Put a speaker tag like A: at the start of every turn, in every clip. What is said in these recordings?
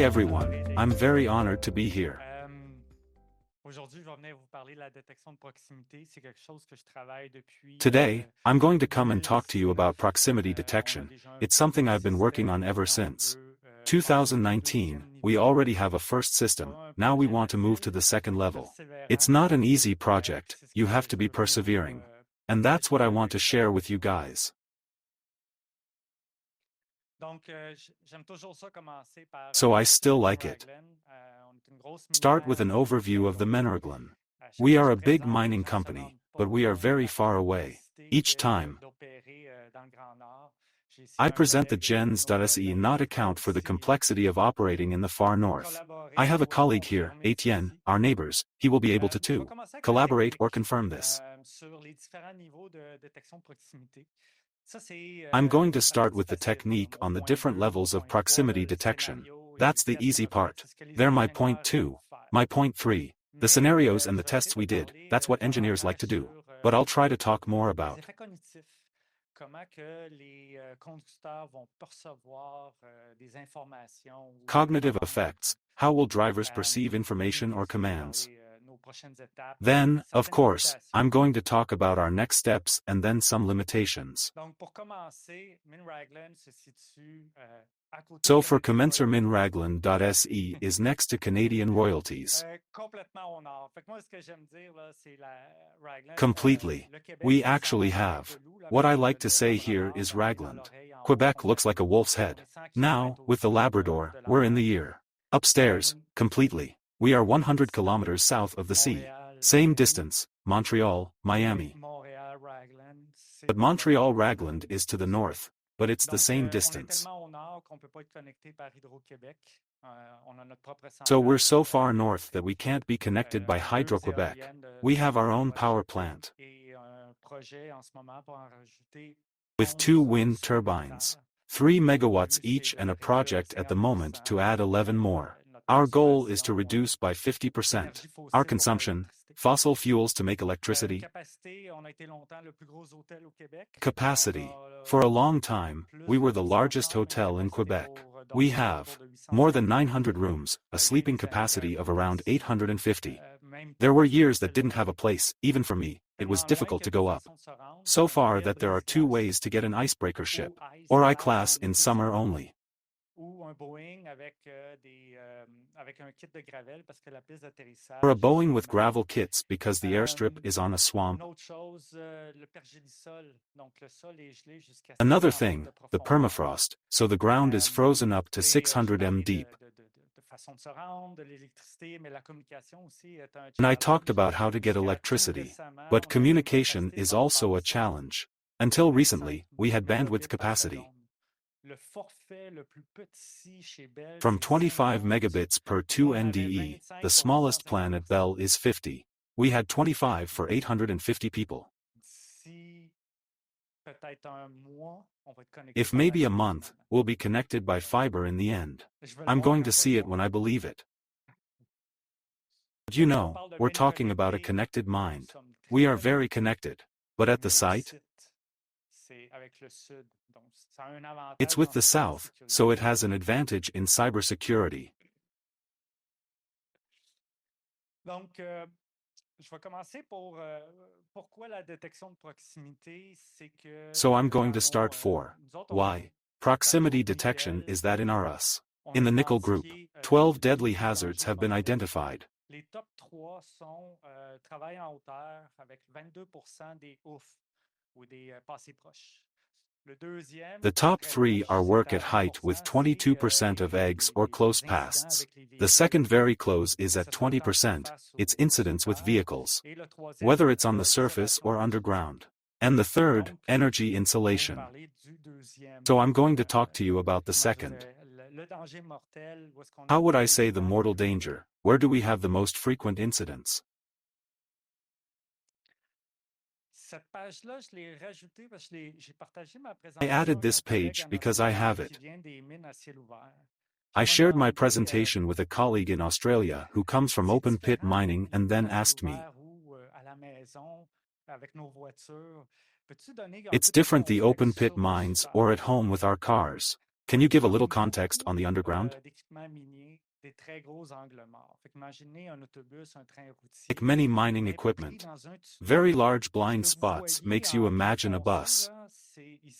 A: Hey everyone, I'm very honored to be here. Today, I'm going to come and talk to you about proximity detection. It's something I've been working on ever since 2019. We already have a first system, now we want to move to the second level. It's not an easy project, you have to be persevering. And that's what I want to share with you guys. So I still like it. Start with an overview of the Raglan. We are a big mining company, but we are very far away. Each time I present the gens.se not account for the complexity of operating in the far north. I have a colleague here, Etienne, our neighbors, he will be able to too. Collaborate or confirm this. I'm going to start with the technique on the different levels of proximity detection. That's the easy part. They're my point 2. My point 3. The scenarios and the tests we did, that's what engineers like to do. But I'll try to talk more about cognitive effects. How will drivers perceive information or commands? Then, of course, I'm going to talk about our next steps and then some limitations. So for commencer Raglan.se is next to Canadian royalties. Completely. We actually have. What I like to say here is Raglan. Quebec looks like a wolf's head. Now, with the Labrador, we're in the ear. Upstairs, completely. We are 100 kilometers south of the sea. Same distance, Montreal, Miami. But Montreal Raglan is to the north, but it's the same distance. So we're so far north that we can't be connected by Hydro-Quebec. We have our own power plant with 2 wind turbines, 3 megawatts each, and a project at the moment to add 11 more. Our goal is to reduce by 50% our consumption, fossil fuels to make electricity. Capacity. For a long time, we were the largest hotel in Quebec. We have more than 900 rooms, a sleeping capacity of around 850. There were years that didn't have a place, even for me, it was difficult to go up. So far that there are 2 ways to get an icebreaker ship, or I-class in summer only. Or a Boeing with gravel kits because the airstrip is on a swamp. Another thing, the permafrost, so the ground is frozen up to 600 m deep. And I talked about how to get electricity, but communication is also a challenge. Until recently, we had bandwidth capacity from 25 megabits per 2 NDE, the smallest plan at Bell is 50. We had 25 for 850 people. If maybe a month, we'll be connected by fiber in the end. I'm going to see it when I believe it. But you know, we're talking about a connected mind. We are very connected. But at the site, it's with the South, so it has an advantage in cybersecurity. So I'm going to start for why. Proximity detection is that in our US. In the nickel group, 12 deadly hazards have been identified. The top 3 are work at height with 22% of eggs or close pasts. The second very close is at 20%, it's incidents with vehicles, whether it's on the surface or underground. And the third, energy insulation. So I'm going to talk to you about the second. How would I say the mortal danger? Where do we have the most frequent incidents? I added this page because I have it. I shared my presentation with a colleague in Australia who comes from open pit mining and then asked me, it's different the open pit mines or at home with our cars. Can you give a little context on the underground? Like many mining equipment, very large blind spots makes you imagine a bus,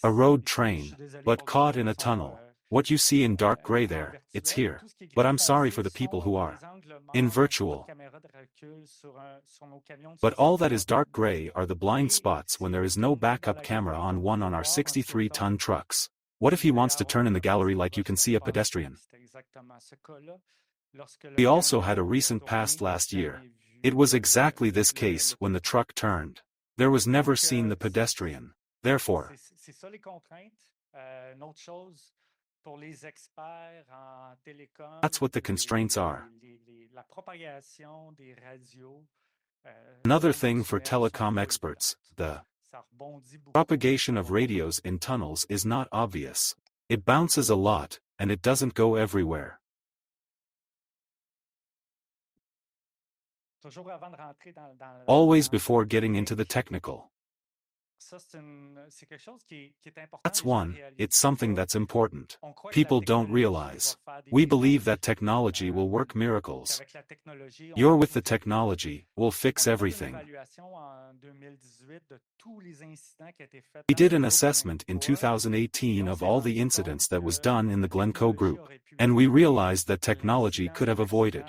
A: a road train, but caught in a tunnel. What you see in dark gray there, it's here. But I'm sorry for the people who are in virtual. But all that is dark gray are the blind spots when there is no backup camera on one on our 63-ton trucks. What if he wants to turn in the gallery like you can see a pedestrian? We also had a recent past last year. It was exactly this case when the truck turned. There was never seen the pedestrian. Therefore, that's what the constraints are. Another thing for telecom experts, the propagation of radios in tunnels is not obvious. It bounces a lot, and it doesn't go everywhere. Always before getting into the technical. That's one, it's something that's important. People don't realize. We believe that technology will work miracles. You're with the technology, will fix everything. We did an assessment in 2018 of all the incidents that was done in the Glencore Group, and we realized that technology could have avoided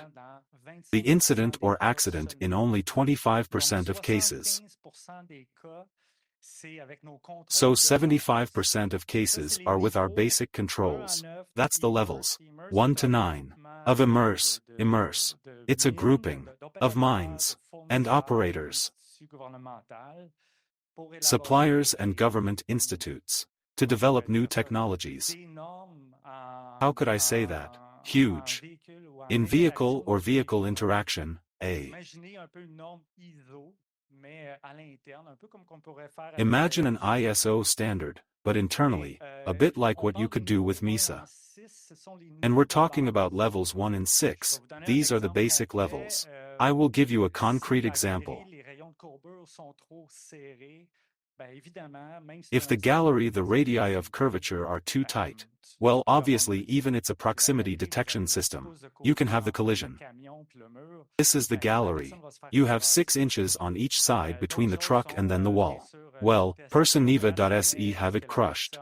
A: the incident or accident in only 25% of cases. So 75% of cases are with our basic controls. That's the levels 1 to 9 of immerse. It's a grouping of mines and operators, suppliers and government institutes to develop new technologies. How could I say that? Huge. In vehicle or vehicle interaction, imagine an ISO standard, but internally, a bit like what you could do with MISA. And we're talking about levels 1 and 6, these are the basic levels. I will give you a concrete example. If the gallery, the radii of curvature are too tight, well, obviously even it's a proximity detection system, you can have the collision. This is the gallery. You have 6 inches on each side between the truck and then the wall. Well, person Niva.se have it crushed.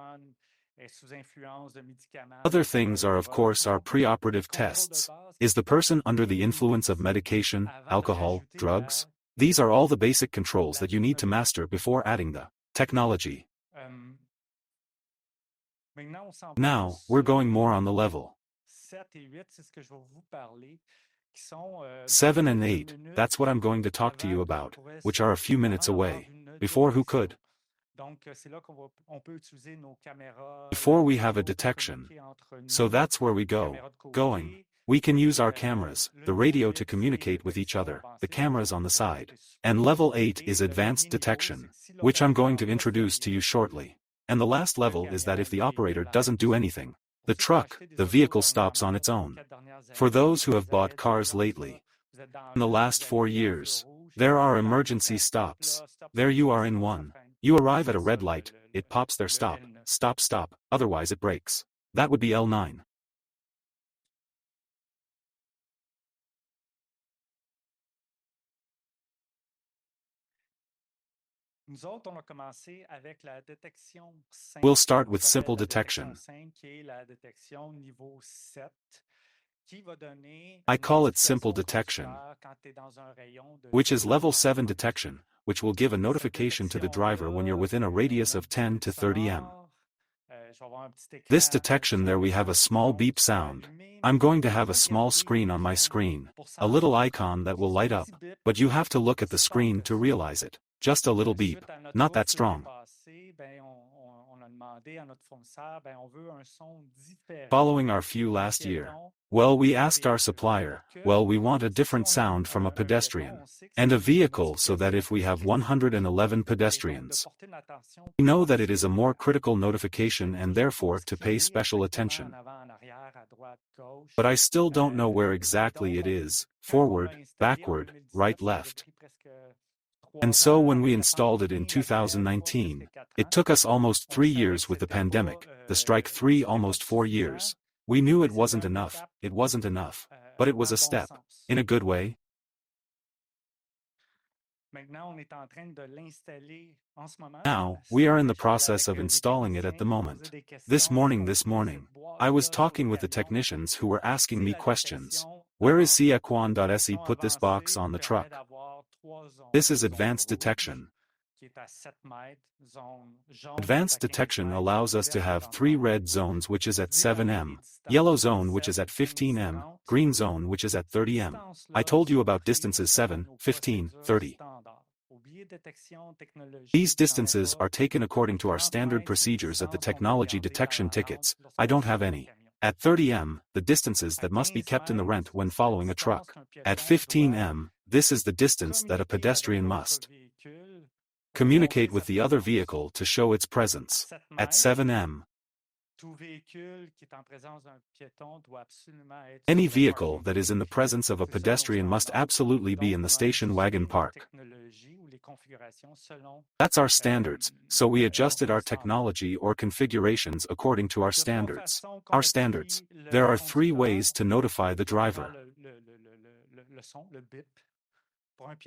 A: Other things are of course our preoperative tests. Is the person under the influence of medication, alcohol, drugs? These are all the basic controls that you need to master before adding the technology. Now, we're going more on the level 7 and 8, that's what I'm going to talk to you about, which are a few minutes away. Before who could? Before we have a detection. So that's where we going. We can use our cameras, the radio to communicate with each other, the cameras on the side. And level 8 is advanced detection, which I'm going to introduce to you shortly. And the last level is that if the operator doesn't do anything, the truck, the vehicle stops on its own. For those who have bought cars lately, in the last 4 years, there are emergency stops. There you are in one. You arrive at a red light, it pops there stop, otherwise it breaks. That would be L9. We'll start with simple detection. I call it simple detection, which is level 7 detection, which will give a notification to the driver when you're within a radius of 10 to 30 m. This detection there we have a small beep sound. I'm going to have a small screen on my screen, a little icon that will light up, but you have to look at the screen to realize it. Just a little beep, not that strong. Following our few last year, well, we asked our supplier, well, we want a different sound from a pedestrian and a vehicle so that if we have 111 pedestrians, we know that it is a more critical notification and therefore to pay special attention. But I still don't know where exactly it is, forward, backward, right, left. And so when we installed it in 2019, it took us almost 3 years with the pandemic, the strike 3 almost 4 years. We knew it wasn't enough, but it was a step. In a good way. Now, we are in the process of installing it at the moment. This morning, I was talking with the technicians who were asking me questions. Where is CA-Quan.se put this box on the truck? This is advanced detection. Advanced detection allows us to have 3 red zones which is at 7 m, yellow zone which is at 15 m, green zone which is at 30 m. I told you about distances 7, 15, 30. These distances are taken according to our standard procedures at the technology detection tickets. I don't have any. At 30 m, the distances that must be kept in the rent when following a truck. At 15 m, this is the distance that a pedestrian must communicate with the other vehicle to show its presence. At 7 m, any vehicle that is in the presence of a pedestrian must absolutely be in the station wagon park. That's our standards, so we adjusted our technology or configurations according to our standards. There are 3 ways to notify the driver.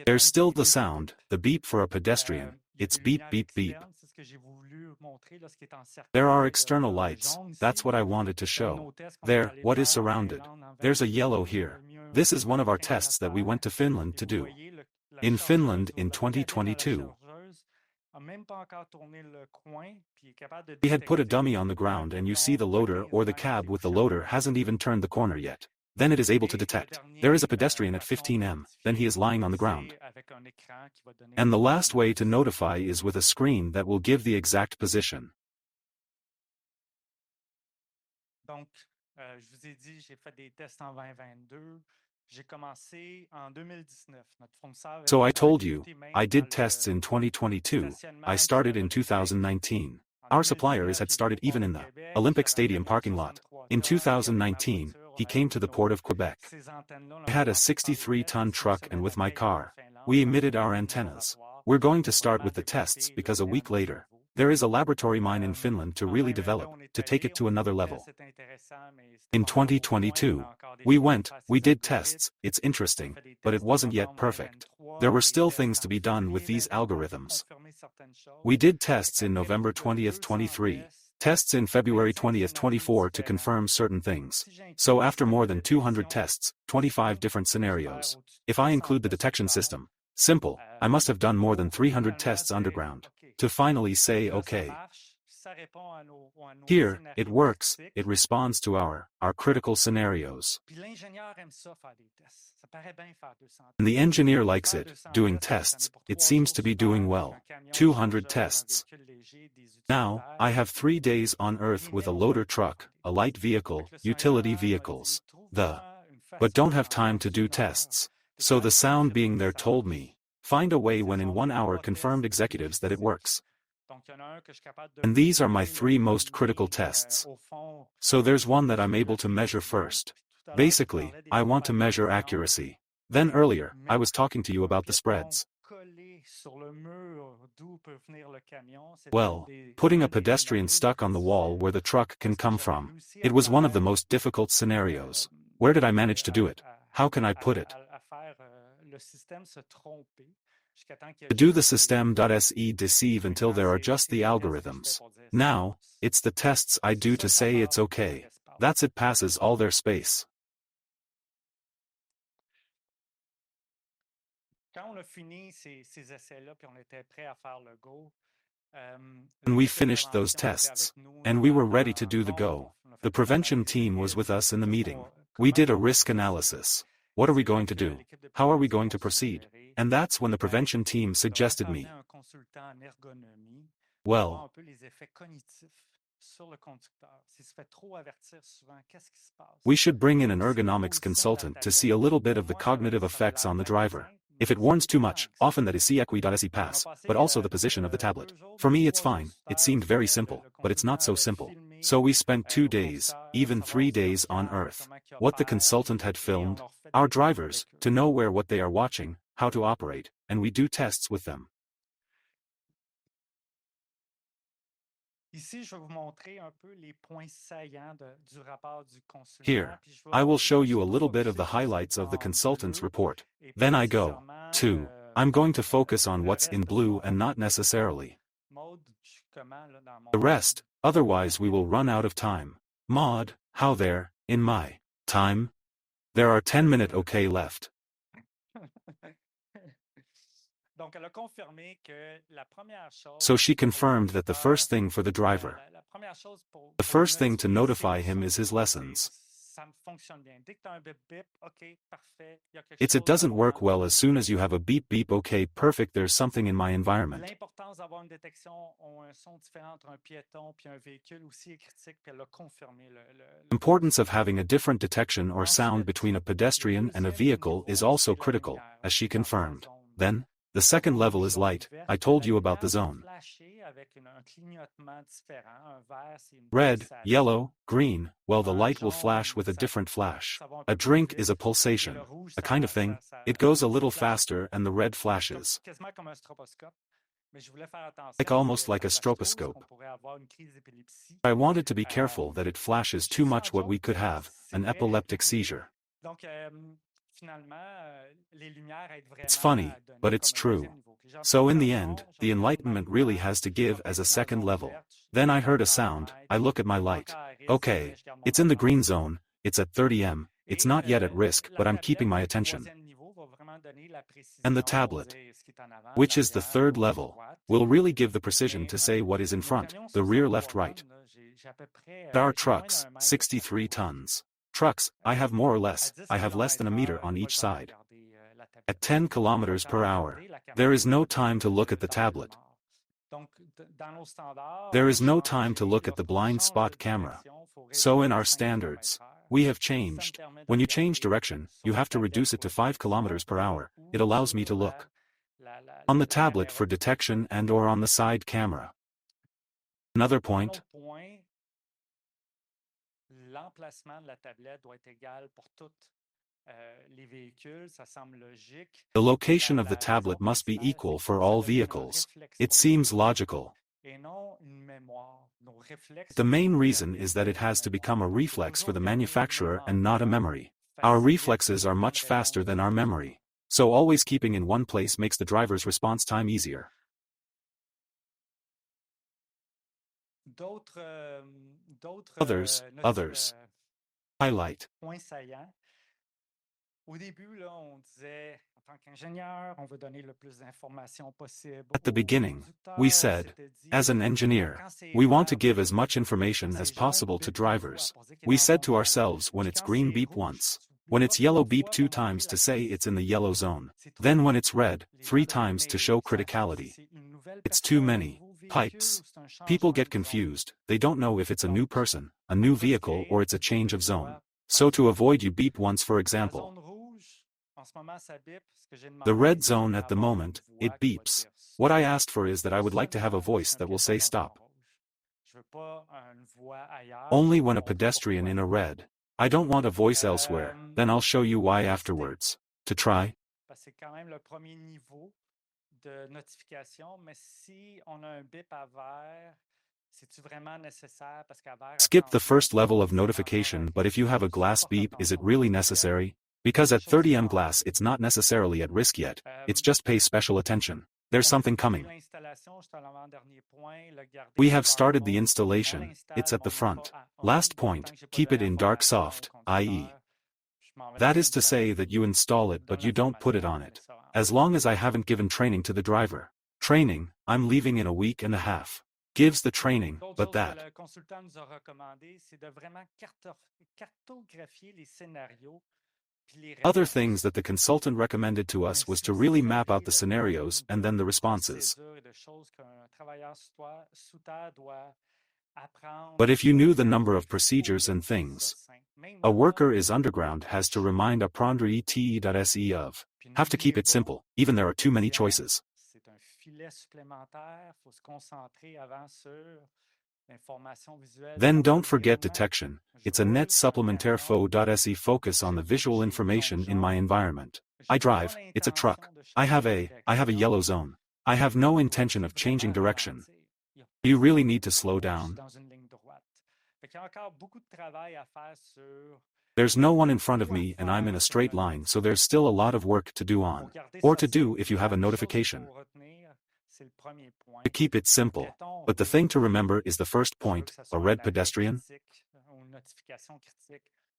A: There's still the sound, the beep for a pedestrian. It's beep beep beep. There are external lights, that's what I wanted to show. There, what is surrounded? There's a yellow here. This is one of our tests that we went to Finland to do. In Finland in 2022. We had put a dummy on the ground and you see the loader or the cab with the loader hasn't even turned the corner yet. Then it is able to detect. There is a pedestrian at 15 m, then he is lying on the ground. And the last way to notify is with a screen that will give the exact position. So I told you, I did tests in 2022, I started in 2019. Our suppliers had started even in the Olympic Stadium parking lot. In 2019, he came to the port of Quebec. I had a 63-ton truck and with my car, we emitted our antennas. We're going to start with the tests because a week later, there is a laboratory mine in Finland to really develop, to take it to another level. In 2022, we did tests, it's interesting, but it wasn't yet perfect. There were still things to be done with these algorithms. We did tests in November 20th, 23. Tests in February 20th, 24 to confirm certain things. So after more than 200 tests, 25 different scenarios. If I include the detection system, simple, I must have done more than 300 tests underground. To finally say okay. Here, it works, it responds to our critical scenarios. And the engineer likes it, doing tests, it seems to be doing well. 200 tests. Now, I have 3 days on Earth with a loader truck, a light vehicle, utility vehicles. But don't have time to do tests. So the sound being there told me, find a way when in 1 hour confirmed executives that it works. And these are my 3 most critical tests. So there's one that I'm able to measure first. Basically, I want to measure accuracy. Then earlier, I was talking to you about the spreads. Well, putting a pedestrian stuck on the wall where the truck can come from. It was one of the most difficult scenarios. Where did I manage to do it? How can I put it? To do the system.se deceive until there are just the algorithms. Now, it's the tests I do to say it's okay. That's it passes all their space. And we finished those tests. And we were ready to do the go. The prevention team was with us in the meeting. We did a risk analysis. What are we going to do? How are we going to proceed? And that's when the prevention team suggested me. Well, we should bring in an ergonomics consultant to see a little bit of the cognitive effects on the driver. If it warns too much, often that is CEQI.se pass, but also the position of the tablet. For me it's fine, it seemed very simple, but it's not so simple. So we spent 2 days, even 3 days on Earth. What the consultant had filmed, our drivers, to know what they are watching, how to operate, and we do tests with them. Here, I will show you a little bit of the highlights of the consultant's report. Then I go to, I'm going to focus on what's in blue and not necessarily the rest, otherwise we will run out of time. Maud, how there, in my time? There are 10 minutes okay left. So she confirmed that the first thing for the driver, the first thing to notify him is his lessons. It doesn't work well as soon as you have a beep beep okay perfect there's something in my environment. Importance of having a different detection or sound between a pedestrian and a vehicle is also critical, as she confirmed. Then, the second level is light. I told you about the zone. Red, yellow, green, well the light will flash with a different flash. A drink is a pulsation, a kind of thing, it goes a little faster and the red flashes. Like almost like a stroboscope. I wanted to be careful that it flashes too much what we could have, an epileptic seizure. It's funny, but it's true. So in the end, the enlightenment really has to give as a second level. Then I heard a sound, I look at my light. Okay, it's in the green zone, it's at 30 m, it's not yet at risk but I'm keeping my attention. And the tablet, which is the third level, will really give the precision to say what is in front, the rear left right. There are trucks, 63 tons. Trucks, I have more or less, I have less than a meter on each side. At 10 kilometers per hour, there is no time to look at the tablet. There is no time to look at the blind spot camera. So in our standards, we have changed. When you change direction, you have to reduce it to 5 kilometers per hour. It allows me to look on the tablet for detection and or on the side camera. Another point, the location of the tablet must be equal for all vehicles. It seems logical. The main reason is that it has to become a reflex for the manufacturer and not a memory. Our reflexes are much faster than our memory. So always keeping in one place makes the driver's response time easier. Others. Highlight. At the beginning, we said, as an engineer, we want to give as much information as possible to drivers. We said to ourselves when it's green beep once. When it's yellow beep 2 times to say it's in the yellow zone. Then when it's red, 3 times to show criticality. It's too many pipes. People get confused, they don't know if it's a new person, a new vehicle or it's a change of zone. So to avoid you beep once for example. The red zone at the moment, it beeps. What I asked for is that I would like to have a voice that will say stop. Only when a pedestrian in a red. I don't want a voice elsewhere, then I'll show you why afterwards. To try? Skip the first level of notification, but if you have a glass beep, is it really necessary? Because at 30 m glass it's not necessarily at risk yet, it's just pay special attention. There's something coming. We have started the installation, it's at the front. Last point, keep it in dark soft, i.e. that is to say that you install it but you don't put it on it. As long as I haven't given training to the driver. Training, I'm leaving in a week and a half. Gives the training, but that. Other things that the consultant recommended to us was to really map out the scenarios and then the responses. But if you knew the number of procedures and things, a worker is underground has to remind apprendre et.se of. Have to keep it simple, even there are too many choices. Then don't forget detection, it's a net supplementaire faux.se focus on the visual information in my environment. I drive, it's a truck. I have a yellow zone. I have no intention of changing direction. You really need to slow down. There's no one in front of me and I'm in a straight line, so there's still a lot of work to do on. Or to do if you have a notification. To keep it simple. But the thing to remember is the first point, a red pedestrian.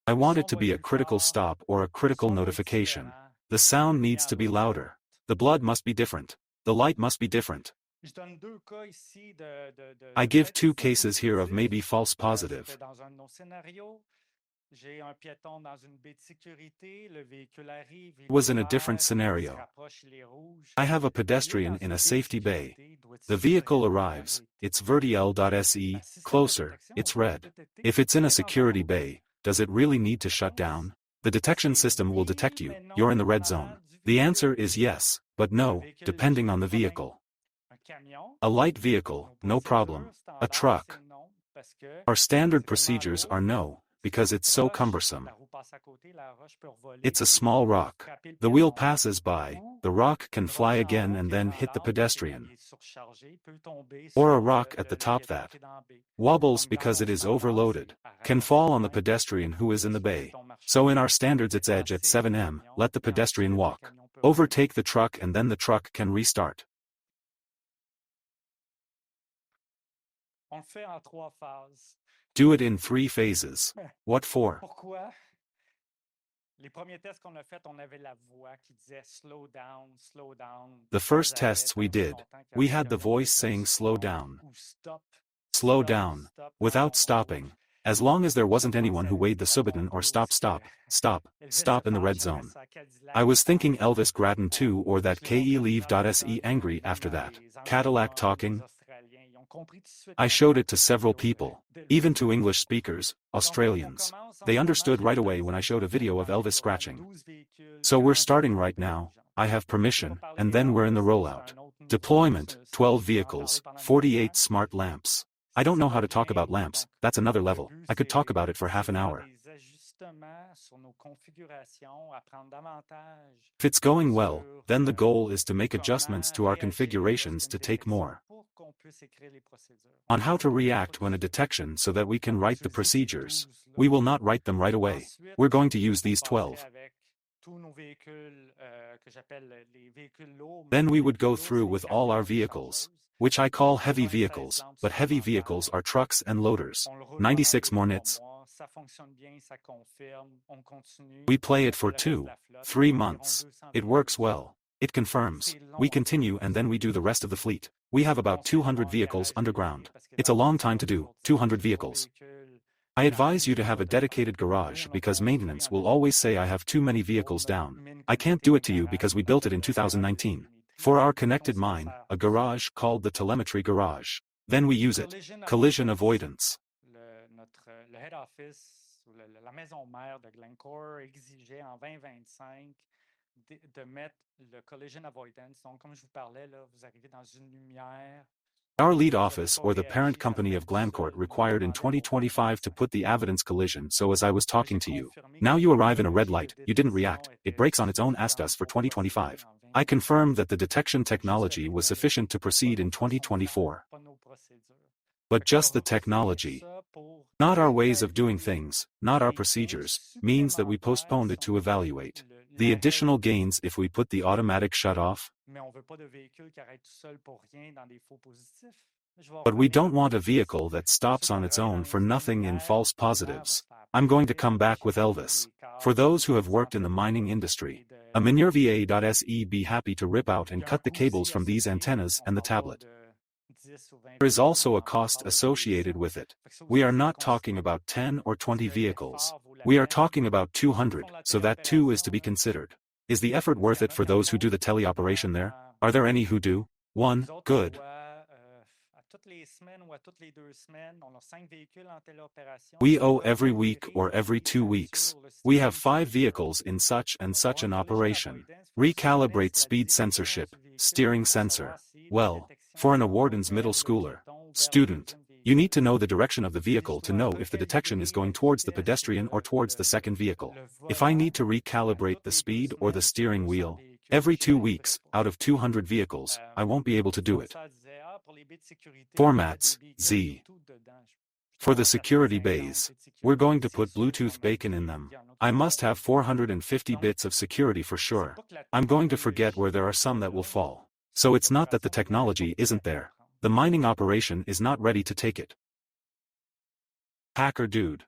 A: I want it to be a critical stop or a critical notification. The sound needs to be louder. The blood must be different. The light must be different. I give two cases here of maybe false positive. Was in a different scenario. I have a pedestrian in a safety bay. The vehicle arrives, it's vertiel.se, closer, it's red. If it's in a security bay, does it really need to shut down? The detection system will detect you, you're in the red zone. The answer is yes, but no, depending on the vehicle. A light vehicle, no problem. A truck. Our standard procedures are no, because it's so cumbersome. It's a small rock. The wheel passes by, the rock can fly again and then hit the pedestrian. Or a rock at the top that wobbles because it is overloaded, can fall on the pedestrian who is in the bay. So in our standards it's edge at 7 m, let the pedestrian walk. Overtake the truck and then the truck can restart. Do it in 3 phases. What for? The first tests we did, we had the voice saying slow down. Slow down, without stopping. As long as there wasn't anyone who weighed the subiton or stop in the red zone. I was thinking Elvis Grattan 2 or that KE-Leave.se angry after that. Cadillac talking. I showed it to several people, even to English speakers, Australians. They understood right away when I showed a video of Elvis scratching. So we're starting right now, I have permission, and then we're in the rollout. Deployment, 12 vehicles, 48 smart lamps. I don't know how to talk about lamps, that's another level. I could talk about it for half an hour. If it's going well, then the goal is to make adjustments to our configurations to take more on how to react when a detection so that we can write the procedures. We will not write them right away. We're going to use these 12. Then we would go through with all our vehicles, which I call heavy vehicles, but heavy vehicles are trucks and loaders. 96 more nits. We play it for 2-3 months. It works well. It confirms. We continue and then we do the rest of the fleet. We have about 200 vehicles underground. It's a long time to do, 200 vehicles. I advise you to have a dedicated garage because maintenance will always say I have too many vehicles down. I can't do it to you because we built it in 2019. For our connected mine, a garage called the telemetry garage. Then we use it. Collision avoidance. Le head office, la maison mère de Glencore exigeait en 2025 de mettre le collision avoidance. Donc, comme je vous parlais, là, vous arrivez dans une lumière. Our lead office or the parent company of Glencore required in 2025 to put the evidence collision, so as I was talking to you. Now you arrive in a red light, you didn't react, it breaks on its own, asked us for 2025. I confirmed that the detection technology was sufficient to proceed in 2024. But just the technology, not our ways of doing things, not our procedures, means that we postponed it to evaluate the additional gains if we put the automatic shut off. But we don't want a vehicle that stops on its own for nothing in false positives. I'm going to come back with Elvis. For those who have worked in the mining industry, a minurva.se be happy to rip out and cut the cables from these antennas and the tablet. There is also a cost associated with it. We are not talking about 10 or 20 vehicles. We are talking about 200, so that too is to be considered. Is the effort worth it for those who do the teleoperation there? Are there any who do? 1. Good. We owe every week or every 2 weeks. We have 5 vehicles in such and such an operation. Recalibrate speed censorship, steering sensor. Well, for an awardens middle schooler, student, You need to know the direction of the vehicle to know if the detection is going towards the pedestrian or towards the second vehicle. If I need to recalibrate the speed or the steering wheel, every 2 weeks, out of 200 vehicles, I won't be able to do it. Formats, Z. For the security bays, we're going to put Bluetooth beacon in them. I must have 450 bits of security for sure. I'm going to forget where there are some that will fall. So it's not that the technology isn't there. The mining operation is not ready to take it. Hacker dude.